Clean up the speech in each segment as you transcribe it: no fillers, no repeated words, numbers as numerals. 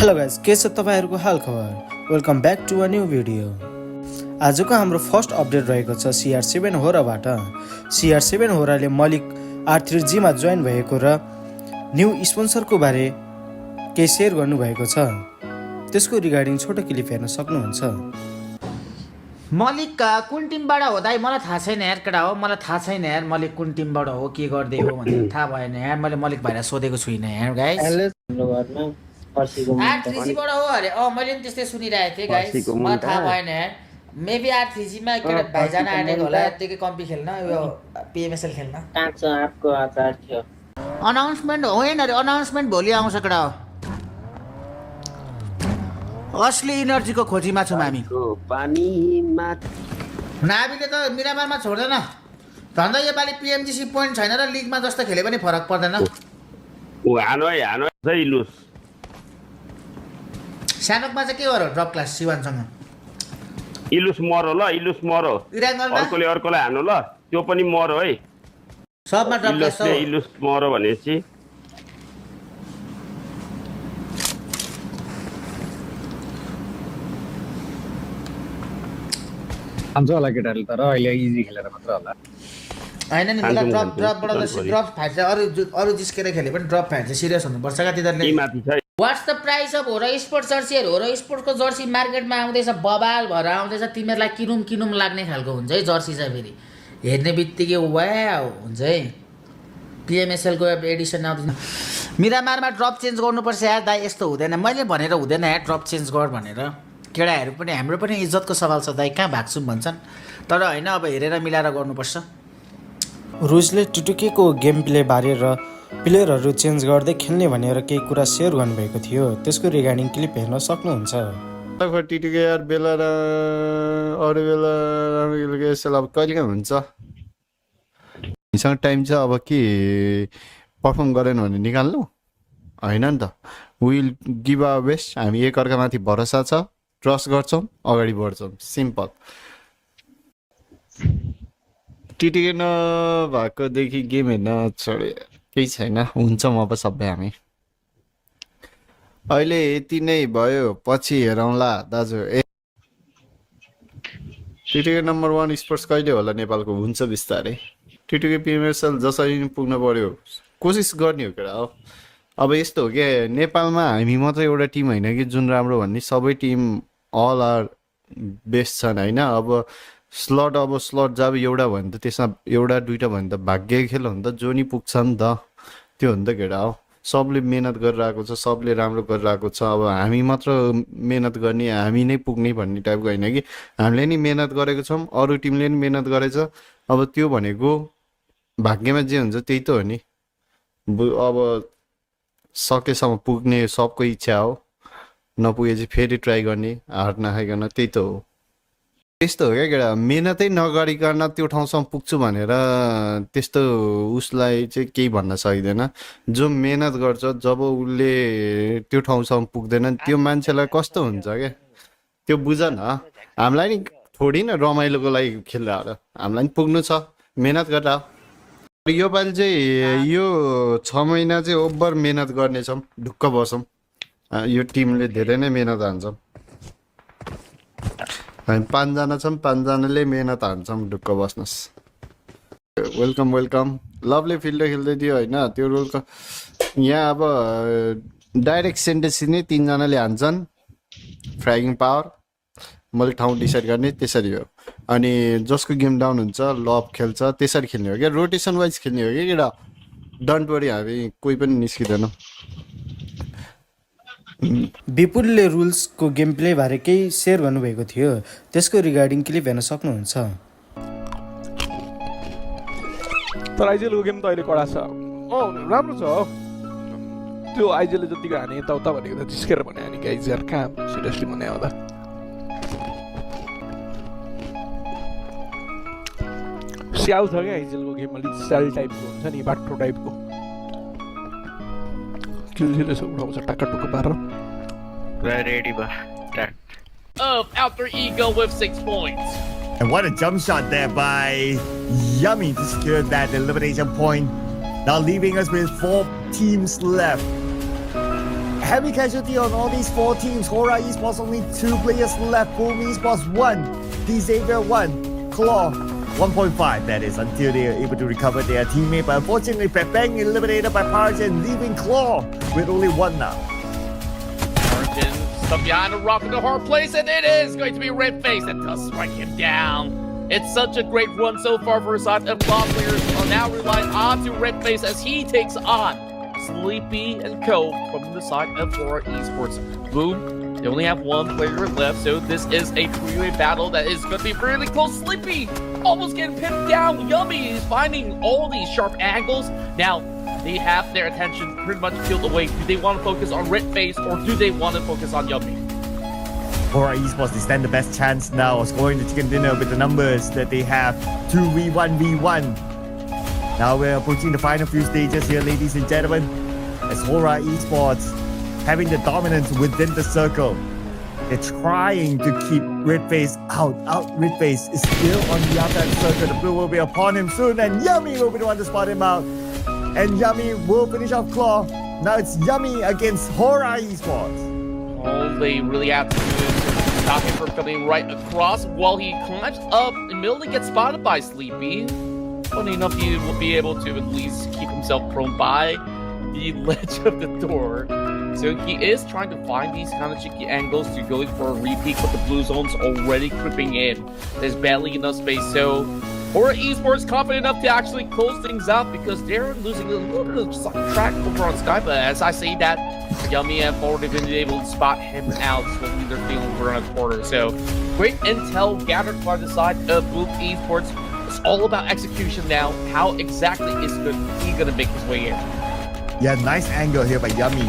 Hello guys, के छ तपाईहरुको हाल खबर? Welcome back to a new video. आजको हाम्रो फर्स्ट अपडेट रहेको छ Cr7hora बाट। Cr7hora ले मलिक R3G मा जोइन भएको र न्यू स्पोन्सरको बारे केही शेयर गर्नु भएको छ। त्यसको रिगार्डिङ छोटो क्लिप हेर्न सक्नुहुन्छ। मलिक कुन टिमबाट हो दाइ? मलाई थाहा छैन यार केटा हो, मलाई थाहा छैन यार मलिक कुन टिमबाट हो, के गर्दै हो भनेर थाहा भएन यार। मैले मलिक भाइलाई सोधेको छुइनँ यार गाइस। R3G बाट हो अरे? मैले पनि त्यस्तै सुनिरहेको थिएँ गाइस, मलाई थाहा भएन यार। मेबी R3G मा केटा भाइजान आएको होला यतिकै कम्पी खेल्न, यो pmsl खेल्न। काँचो आँपको अचार थियो। अनाउन्समेन्ट होइन अरे, अनाउन्समेन्ट भोलि आउँछ केटा हो। असली इनर्जीको खोजीमा छौँ हामी। नाभिले त मिरामारमा छोड्दैन, भन्दा योपालि pmgc पोइन्ट छैन र लिगमा जस्तो खेले पनि फरक पर्दैन। सानोकमा चाहिँ के गर ड्रप क्लास सिवानसँग इलुस मरो ल, इलुस मरो, अर्कोले अर्कोलाई हान्नु ल, त्यो पनि मरो है। सबमा ड्रप क्लास छ। इलुस मरो भनेपछि आउँछ होला केटाहरूले, तर अहिले इजी खेलेर मात्र होला। हैन नि, मलाई ड्रपबाट ड्रप फाइट चाहिँ अरू जिस्केर खेले पनि ड्रप फाइट चाहिँ सिरियस हुनुपर्छ का तिनीहरूले। व्हाट्स द प्राइस अफ होरा स्पोर्ट्स जर्सी? होरा स्पोर्ट्सको जर्सी मार्केटमा आउँदैछ, बबाल भएर आउँदैछ, तिमीहरूलाई किनुम लाग्ने खालको हुन्छ है जर्सी चाहिँ। फेरि हेर्ने बित्तिकै वाउ हुन्छ है। pmsl को एडिसन आउँदैछ। मिरामारमा ड्रप चेन्ज गर्नुपर्छ यार दाइ, यस्तो हुँदैन। मैले भनेर हुँदैन यार ड्रप चेन्ज गर भनेर। केटाहरू पनि हाम्रो पनि इज्जतको सवाल छ दाइ, कहाँ भाग्छौँ भन्छन्, तर होइन अब हेरेर मिलाएर गर्नुपर्छ। रुजले T2K को गेम प्ले बारे र प्लेयरहरू चेन्ज गर्दै खेल्ने भनेर केही कुरा शेयर गर्नुभएको थियो। त्यसको रिगार्डिङ क्लिप हेर्न सक्नुहुन्छ। T2K यार बेला र अरू बेला यसो अब कहिले हुन्छ, हामीसँग टाइम छ। अब के पर्फर्म गरेन भने निकाल्नु होइन नि त। Will give our best. हामी एकअर्कामाथि भरोसा छ, ट्रस्ट गर्छौँ, अगाडि बढ्छौँ, सिम्पल। T2K नभएकोदेखि गेम हेर्न छोडे केही छैन, हुन्छौँ अब सबै हामी। अहिले यति नै भयो, पछि हेरौँला दाजु। T2K नम्बर 1 स्पोर्ट्स कहिले होला नेपालको? हुन्छ बिस्तारै। T2K pmsl जसरी पनि पुग्न पर्यो, कोसिस गर्ने हो केटा हो। अब यस्तो हो क्या, नेपालमा हामी मात्रै एउटा टिम होइन कि जुन राम्रो भन्ने, सबै टिम अल आर बेस्ट छन् होइन। अब स्लट जब एउटा भयो भने त त्यसमा एउटा दुइटा भयो भने त भाग्य खेल हो नि त, जो नि पुग्छ नि त, त्यो हो नि त केटा हो। सबले मेहनत गरिरहेको छ, सबले राम्रो गरिरहेको छ। अब हामी मात्र मेहनत गर्ने, हामी नै पुग्ने भन्ने टाइपको होइन कि। हामीले नि मेहनत गरेको छौँ, अरू टिमले नि मेहनत गरेछ। अब त्यो भनेको भाग्यमा जे हुन्छ त्यही त हो नि। अब सकेसम्म पुग्ने सबको इच्छा हो, नपुगेपछि फेरि ट्राई गर्ने, हार नखाइकन, त्यही त हो। त्यस्तो हो क्या केटा, मेहनतै नगरिकन त्यो ठाउँसम्म पुग्छु भनेर त्यस्तो उसलाई चाहिँ केही भन्न सकिँदैन। जो मेहनत गर्छ, जब उसले त्यो ठाउँसम्म पुग्दैन त्यो मान्छेलाई कस्तो हुन्छ क्या, त्यो बुझ न। हामीलाई नि थोडी न रमाइलोको लागि खेल्दा हो, हामीलाई नि पुग्नु छ, मेहनत गरेर। योपालि चाहिँ यो 6 महिना चाहिँ ओभर मेहनत गर्नेछौँ, ढुक्क बसौँ। यो टिमले धेरै नै मेहनत हान्छौँ। हामी 5 जना छौँ, 5 जनाले मेहनत हान्छौँ, ढुक्क बस्नुहोस्। Welcome welcome. लभले फिल्ड खेल्दै थियो होइन, त्यो रोलको यहाँ अब डाइरेक्ट सेन्टेन्स नै 3 जनाले हान्छन्। फ्र्यागिङ पावर, मैले ठाउँ डिसाइड गर्ने, त्यसरी हो। अनि जसको गेम डाउन हुन्छ, लभ खेल्छ, त्यसरी खेल्ने हो क्या। रोटेसन वाइज खेल्ने हो क्या केटा, डन्ट वरी, हामी कोही पनि निस्किँदैनौँ। बिपुलले रुल्सको गेम प्ले बारे केही शेयर गर्नुभएको थियो। त्यसको रिगार्डिङ क्लिप हेर्न सक्नुहुन्छ। तर आइजेलको गेम त अहिले कडा छ। राम्रो छ त्यो। आइजेलले जतिको हाने यताउता भनेको त जिस्केर भने हाने कि आइजेल कहाँ सिरियसली भने आउँदा। स्याल छ क्या आइजेलको गेम, अलिक स्याल टाइपको हुन्छ नि, बाटो टाइपको। किल्स उठाउँछ टक्क पारेर। Ready, Alpha Ego with 6 points. And what a jump shot there by Yummy to secure that elimination point. Now leaving us with 4 teams left. heavy casualty on all these 4 teams. Hora Esports only 2 players left. Pmnc Esports 1, Xavier 1, Claw 1.5, that is, until they are able to recover their teammate. But unfortunately, pekka eliminated by pubg, leaving Claw with only 1 now. Origin stuck behind a rock in the hard place, and it is going to be Red Face that does strike him down. It's such a great run so far for a side of Claw players are now relying on to Red Face as he takes on Sleepy and Co from the side of Hora Esports. Boom, they only have 1 player left, so this is a 3-way battle that is going to be really close. Sleepy almost getting pinned down. Yummy is finding all these sharp angles. Now, they have their attention pretty much peeled away. Do they want to focus on Red Face or do they want to focus on Yummy? Hora Esports, they stand the best chance now of scoring the chicken dinner with the numbers that they have. 2v1v1. Now we're approaching the final few stages here, ladies and gentlemen, as Hora Esports having the dominance within the circle. They're trying to keep Red Face out. Red Face is still on the outside circle. The blue will be upon him soon, and Yummy will be the one to spot him out. And Yummy will finish off Claw. Now it's Yummy against Hora Esports. All they really have to do is stop him from coming right across while he climbs up. Immediately gets spotted by Sleepy. Funny enough, he will be able to at least keep himself prone by the ledge of the door. So he is trying to find these kind of tricky angles to going for a repeat, but the blue zone's already creeping in. There's barely enough space, so Hora Esports confident enough to actually close things out because they're losing a little bit of track over on Sky. But as I say that, Yummy have already been able to spot him out, slowly they're feeling around a quarter. So great intel gathered by the side of Boom Esports. It's all about execution now. How exactly is he gonna make his way in? Yeah, nice angle here by Yummy.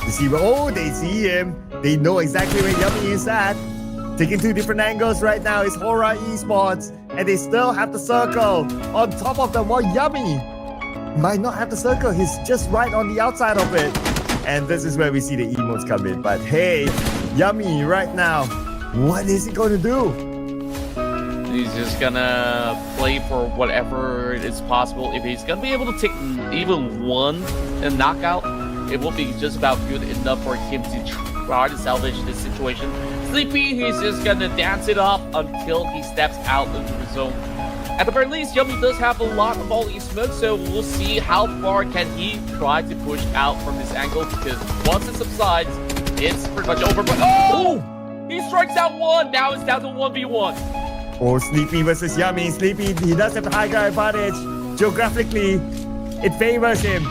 To see where, they see him. They know exactly where Yummy is at. Taking 2 different angles right now is Hora Esports. And they still have the circle on top of them while Yummy might not have the circle. He's just right on the outside of it. And this is where we see the emotes come in. But hey, Yummy right now, what is he going to do? He's just gonna play for whatever is possible. If he's gonna be able to take even 1 knockout, it will be just about good enough for him to try to salvage this situation. Sleepy, he's just gonna dance it off until he steps out into the zone. At the very least, Yummy does have a lot of volley smoke, so we'll see how far can he try to push out from this angle, because once it subsides, it's pretty much over. But he strikes out 1. Now it's down to 1v1. Oh, Sleepy versus Yummy. Sleepy, he does have the high ground advantage. Geographically, it favors him.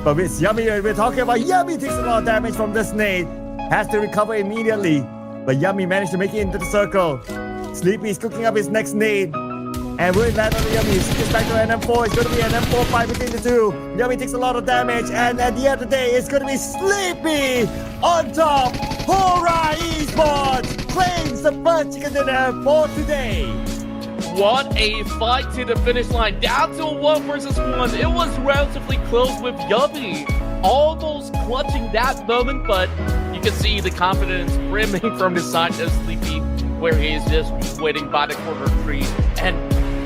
But with Yummy, we're talking about Yummy takes a lot of damage from this nade. Has to recover immediately. But Yummy managed to make it into the circle. Sleepy is cooking up his next nade. And will it land on the Yummy? He gets back to an M4. It's going to be an M4 fight between the 2. Yummy takes a lot of damage. And at the end of the day, it's going to be Sleepy on top. Hora Esports claims the first chicken dinner for today. What a fight to the finish line. Down to 1 versus 1. It was relatively close with Yummy almost clutching that moment, but you can see the confidence brimming from the side of Sleepy, where he is just waiting by the corner tree. And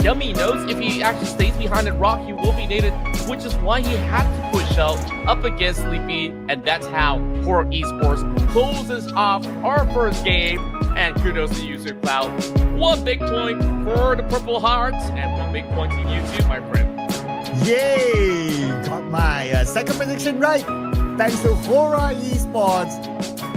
Yummy knows if he actually stays behind that rock, he will be nated, which is why he had to push out up against Sleepy, and that's how Hora Esports closes off our first game. And kudos to User Cloud. 1 big point for the Purple Hearts, and 1 big point to you too, my friend. Yay! Got my second prediction right. Thanks to Hora Esports.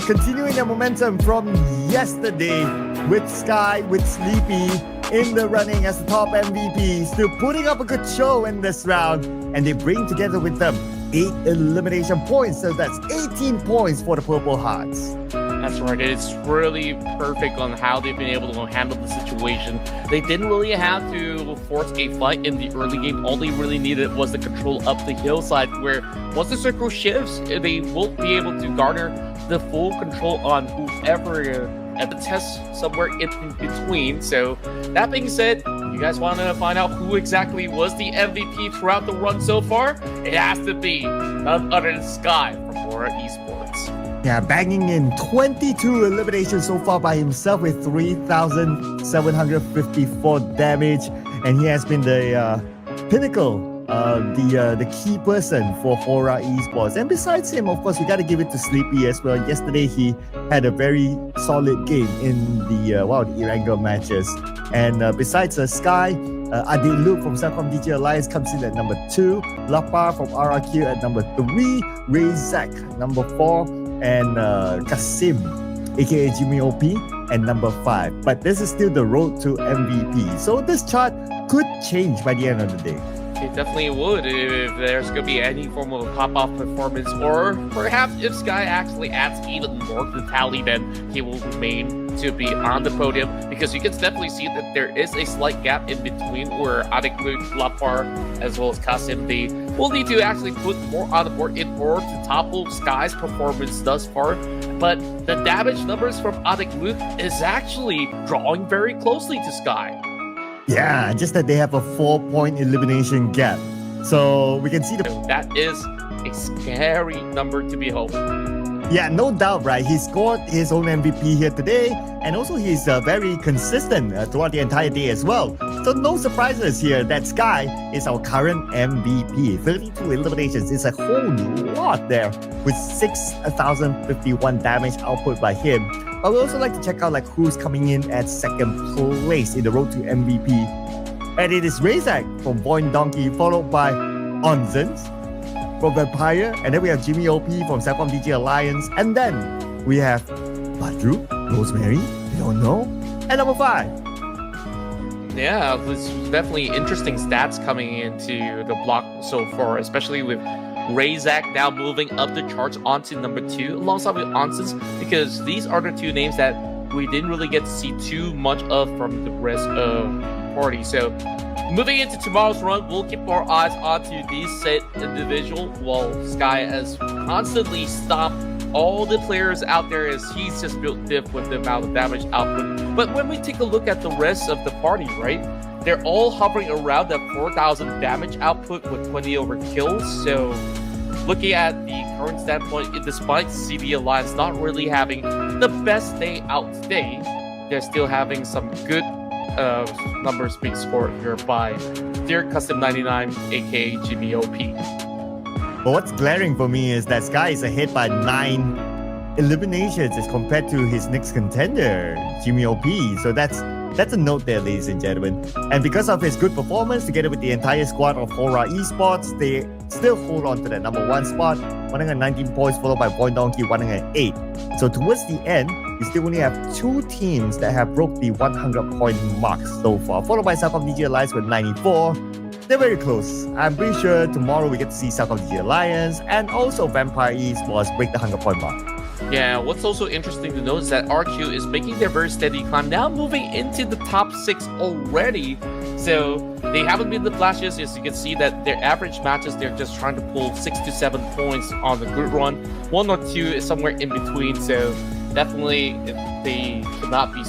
Continuing their momentum from yesterday with Sky, with Sleepy in the running as the top MVP. Still putting up a good show in this round. And they bring together with them 8 elimination points. So that's 18 points for the Purple Hearts. That's right. It's really perfect on how they've been able to handle the situation. They didn't really have to force a fight in the early game. All they really needed was the control up the hillside, where once the circle shifts, they will be able to garner the full control on whoever at the test somewhere in between. So that being said, you guys want to find out who exactly was the MVP throughout the run so far? It has to be none other than Sky from Hora Esports. Yeah, banging in 22 eliminations so far by himself with 3,754 damage. And he has been the pinnacle the key person for Hora Esports. And besides him, of course, we got to give it to Sleepy as well. Yesterday, he had a very solid game in the Iranga matches. And besides Sky, Adi Luke from Celcom DJ Alliance comes in at number 2. Lapar from RRQ at number 3. Razak, number 4. And Kasim, aka Jimmy OP, and number 5. But this is still the road to MVP. So this chart could change by the end of the day. It definitely would if there's going to be any form of a pop-off performance, or perhaps if Sky actually adds even more to the tally, then he will remain to be on the podium, because you can definitely see that there is a slight gap in between where Adeklut, Lapar, as well as Kasim, they will need to actually put more on the board in order to topple Sky's performance thus far. But the damage numbers from Adeklut is actually drawing very closely to Sky. Yeah, just that they have a 4-point elimination gap. So we can see that is a scary number to behold. Yeah, no doubt, right? He scored his own MVP here today, and also he's very consistent throughout the entire day as well. So no surprises here that Sky is our current MVP. 32 eliminations is a whole lot there, with 6,051 damage output by him. But we also like to check out who's coming in at second place in the road to MVP. And it is Razak from Void Donkey, followed by Onzens from Vampire, and then we have Jimmy OP from Celcom DJ Alliance, and then we have Badru, Rosemary, we don't know, and number 5. Yeah, there's definitely interesting stats coming into the block so far, especially with Razak now moving up the charts onto number 2 alongside with Onsens, because these are the two names that we didn't really get to see too much of from the rest of the party. So moving into tomorrow's run, we'll keep our eyes onto these set individual, while Sky has constantly stopped all the players out there as he's just built diff with the amount of damage output. But when we take a look at the rest of the party, right, they're all hovering around that 4,000 damage output with 20 over kills. So looking at the current standpoint, despite CB Alliance not really having the best day out today, they're still having some good numbers being scored here by their Custom 99, aka Jimmy OP. But what's glaring for me is that Sky is ahead by 9 eliminations as compared to his next contender, Jimmy OP. So that's a note there, ladies and gentlemen. And because of his good performance, together with the entire squad of Hora Esports, they still hold on to that number 1 spot, 119 points, followed by Void Donkey, 108. So towards the end, we still only have 2 teams that have broke the 100-point mark so far, followed by Celcom DJ Alliance with 94. They're very close. I'm pretty sure tomorrow we get to see Celcom DJ Alliance and also Vampire Esports break the 100-point mark. Yeah, what's also interesting to note is that RQ is making their very steady climb, now moving into the top 6 already. So they haven't been the flashiest, as you can see that their average matches, they're just trying to pull 6 to 7 points on the good run. 1 or 2 is somewhere in between, so definitely they cannot be